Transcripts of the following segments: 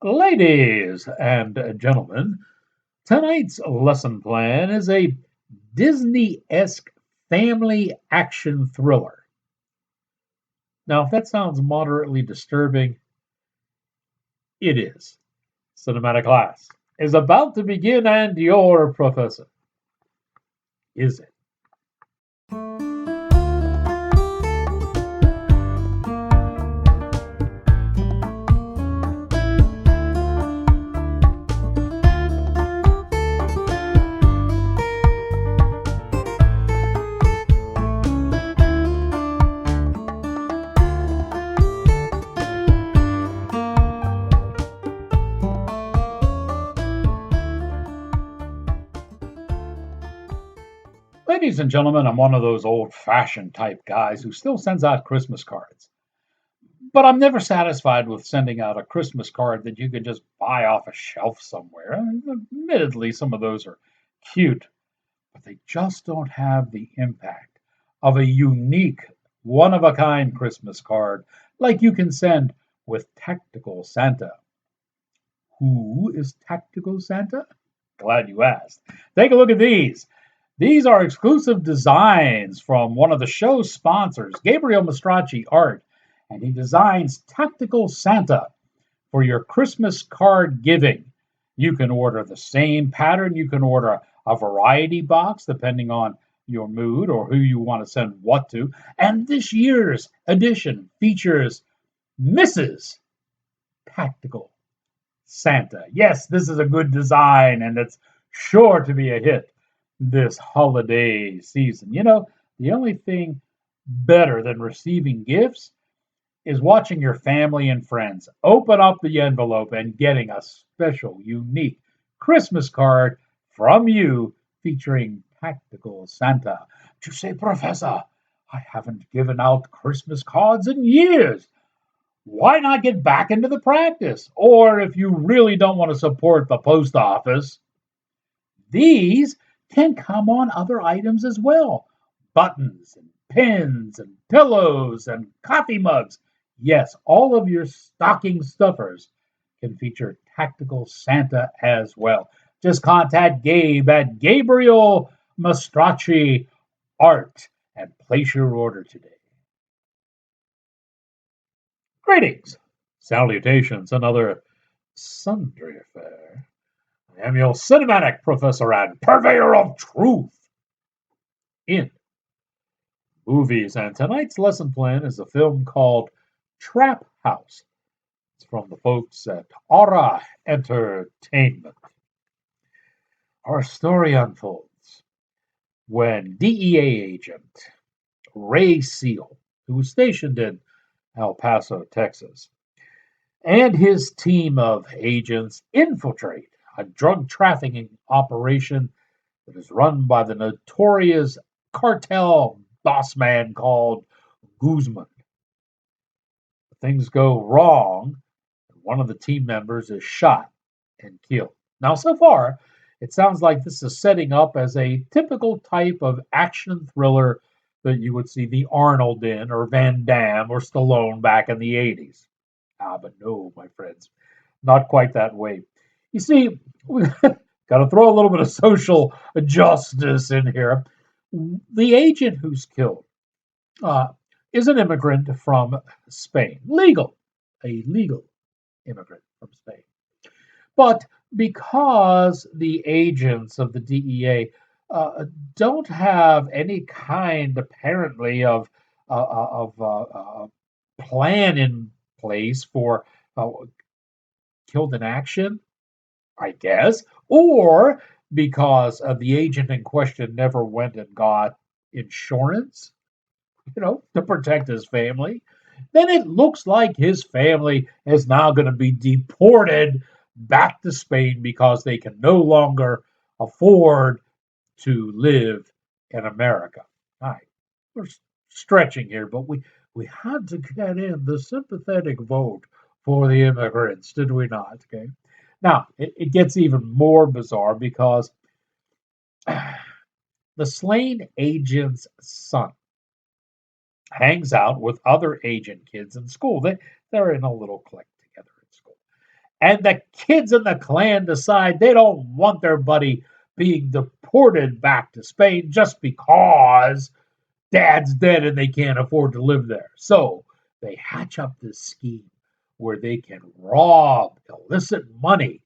Ladies and gentlemen, tonight's lesson plan is a Disney esque family action thriller. Now, if that sounds moderately disturbing, it is. Cinematic class is about to begin, and your professor is it. Ladies and gentlemen, I'm one of those old fashioned type guys who still sends out Christmas cards. But I'm never satisfied with sending out a Christmas card that you can just buy off a shelf somewhere. Admittedly, some of those are cute, but they just don't have the impact of a unique, one of a kind Christmas card like you can send with Tactical Santa. Who is Tactical Santa? Glad you asked. Take a look at these. These are exclusive designs from one of the show's sponsors, Gabriel Mastracci Art, and he designs Tactical Santa for your Christmas card giving. You can order the same pattern, you can order a variety box depending on your mood or who you want to send what to. And this year's edition features Mrs. Tactical Santa. Yes, this is a good design and it's sure to be a hit this holiday season. The only thing better than receiving gifts is watching your family and friends open up the envelope and getting a special, unique Christmas card from you featuring Tactical Santa. You say, Professor, I haven't given out Christmas cards in years. Why not get back into the practice? Or if you really don't want to support the post office, these can come on other items as well: buttons and pins and pillows and coffee mugs. Yes, all of your stocking stuffers can feature Tactical Santa as well. Just contact Gabe at Gabriel Mastracci Art and place your order today. Greetings, salutations, another sundry affair. I am your cinematic professor and purveyor of truth in movies. And tonight's lesson plan is a film called Trap House. It's from the folks at Aura Entertainment. Our story unfolds when DEA agent Ray Seal, who was stationed in El Paso, Texas, and his team of agents infiltrate a drug trafficking operation that is run by the notorious cartel boss man called Guzman. Things go wrong. One of the team members is shot and killed. Now, so far, it sounds like this is setting up as a typical type of action thriller that you would see the Arnold in, or Van Damme, or Stallone back in the 80s. But no, my friends, not quite that way. You see, we got to throw a little bit of social justice in here. The agent who's killed uh, is an immigrant from Spain, a legal immigrant from Spain. But because the agents of the DEA don't have any kind, apparently, of plan in place for uh, killed in action, I guess, or because the agent in question never went and got insurance, to protect his family, then it looks like his family is now going to be deported back to Spain because they can no longer afford to live in America. All right, we're stretching here, but we had to get in the sympathetic vote for the immigrants, did we not? Okay. Now, it gets even more bizarre because the slain agent's son hangs out with other agent kids in school. They're in a little clique together in school. And the kids in the clan decide they don't want their buddy being deported back to Spain just because dad's dead and they can't afford to live there. So they hatch up this scheme where they can rob illicit money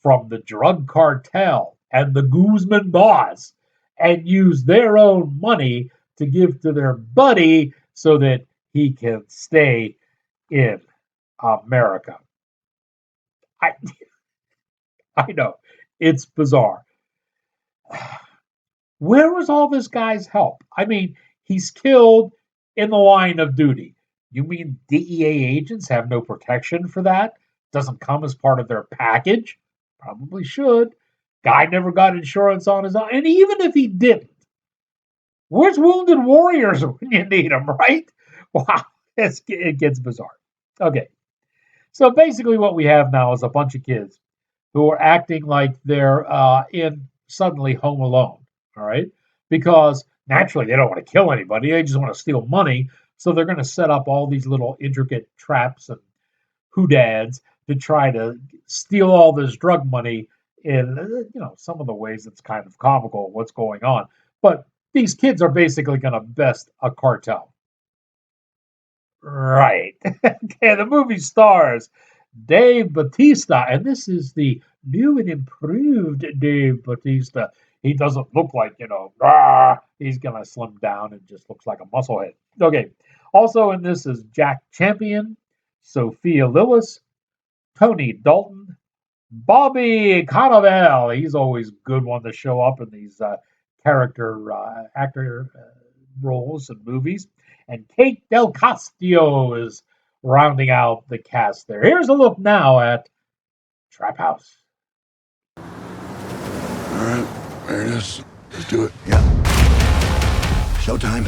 from the drug cartel and the Guzman boss and use their own money to give to their buddy so that he can stay in America. I, I know it's bizarre. Where was all this guy's help? I mean, he's killed in the line of duty. You mean DEA agents have no protection for that? Doesn't come as part of their package? Probably should. Guy never got insurance on his own. And even if he didn't, where's Wounded Warriors when you need them, right? Wow, it gets bizarre. Okay, so basically what we have now is a bunch of kids who are acting like they're in suddenly Home Alone, all right? Because naturally they don't want to kill anybody, they just want to steal money. So they're going to set up all these little intricate traps and hoodads to try to steal all this drug money in some of the ways it's kind of comical what's going on. But these kids are basically going to best a cartel. Right. Okay, the movie stars Dave Bautista, and this is the new and improved Dave Bautista. He doesn't look like, he's going to slim down and just looks like a musclehead. Okay, also in this is Jack Champion, Sophia Lillis, Tony Dalton, Bobby Cannavale. He's always a good one to show up in these actor roles and movies. And Kate Del Castillo is rounding out the cast there. Here's a look now at Trap House. All right, there it is. Let's do it. Yeah. Showtime.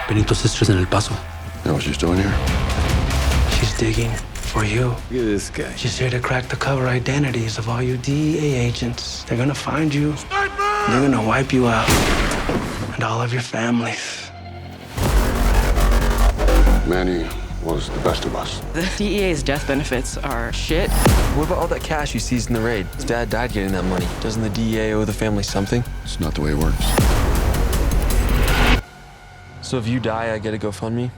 Benito's sister's in El Paso. You know what she's doing here? She's digging for you. Look at this guy. She's here to crack the cover identities of all you DEA agents. They're gonna find you. They're gonna wipe you out. And all of your families. Manny was the best of us. The DEA's death benefits are shit. What about all that cash you seized in the raid? His dad died getting that money. Doesn't the DEA owe the family something? It's not the way it works. So if you die, I get a GoFundMe?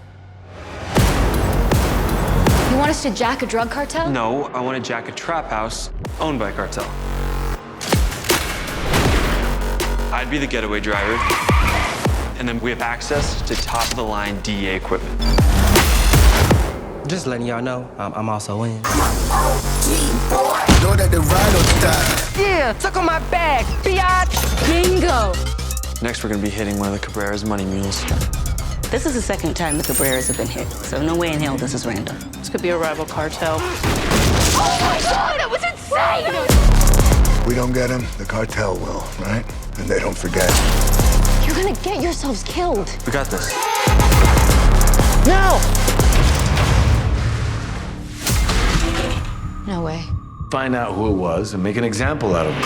You want us to jack a drug cartel? No, I want to jack a trap house owned by a cartel. I'd be the getaway driver. And then we have access to top-of-the-line DEA equipment. Just letting y'all know, I'm also in. Yeah, suck on my bag, biatch. Bingo! Next, we're going to be hitting one of the Cabrera's money mules. This is the second time the Cabreras have been hit, so no way in hell this is random. This could be a rival cartel. Oh my god, that was insane! We don't get him, the cartel will, right? And they don't forget. You're gonna get yourselves killed. We got this. No! No way. Find out who it was and make an example out of him.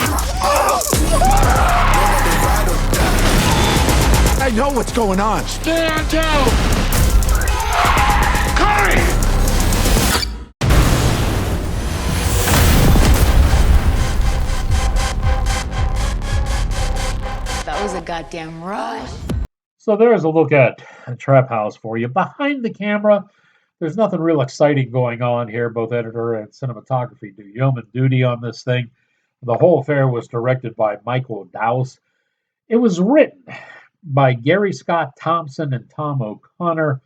I know what's going on. Stand down! Curry! That was a goddamn rush. So there's a look at Trap House for you. Behind the camera, there's nothing real exciting going on here. Both editor and cinematography do yeoman duty on this thing. The whole affair was directed by Michael Dowse. It was written by Gary Scott Thompson and Tom O'Connor.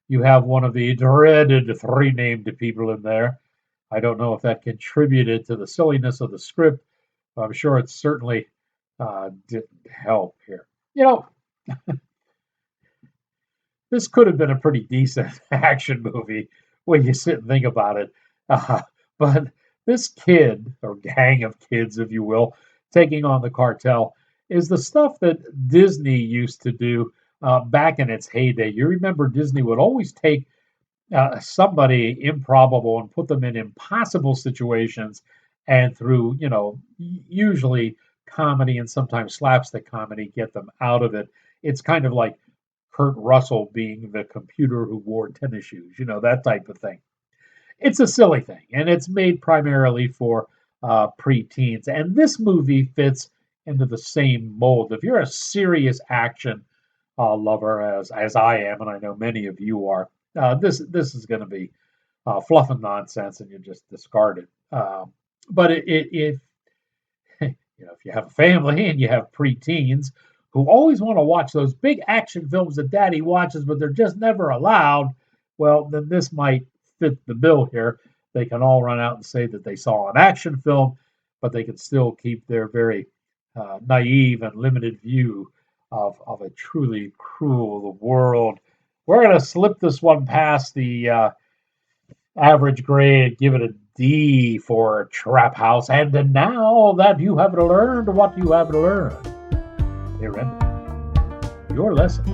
You have one of the dreaded three named people in there. I don't know if that contributed to the silliness of the script. I'm sure it certainly didn't help here. This could have been a pretty decent action movie when you sit and think about it. But this kid, or gang of kids, if you will, taking on the cartel, is the stuff that Disney used to do back in its heyday. You remember Disney would always take somebody improbable and put them in impossible situations, and through, usually comedy and sometimes slapstick comedy get them out of it. It's kind of like Kurt Russell being the computer who wore tennis shoes, that type of thing. It's a silly thing, and it's made primarily for preteens. And this movie fits into the same mold. If you're a serious action lover, as I am, and I know many of you are, this is going to be fluff and nonsense, and you just discard it. But if you have a family and you have preteens who always want to watch those big action films that Daddy watches, but they're just never allowed, well, then this might fit the bill here. They can all run out and say that they saw an action film, but they can still keep their very naive and limited view of a truly cruel world. We're going to slip this one past the average grade and give it a D for Trap House. And now that you have learned what you have learned, here ended your lesson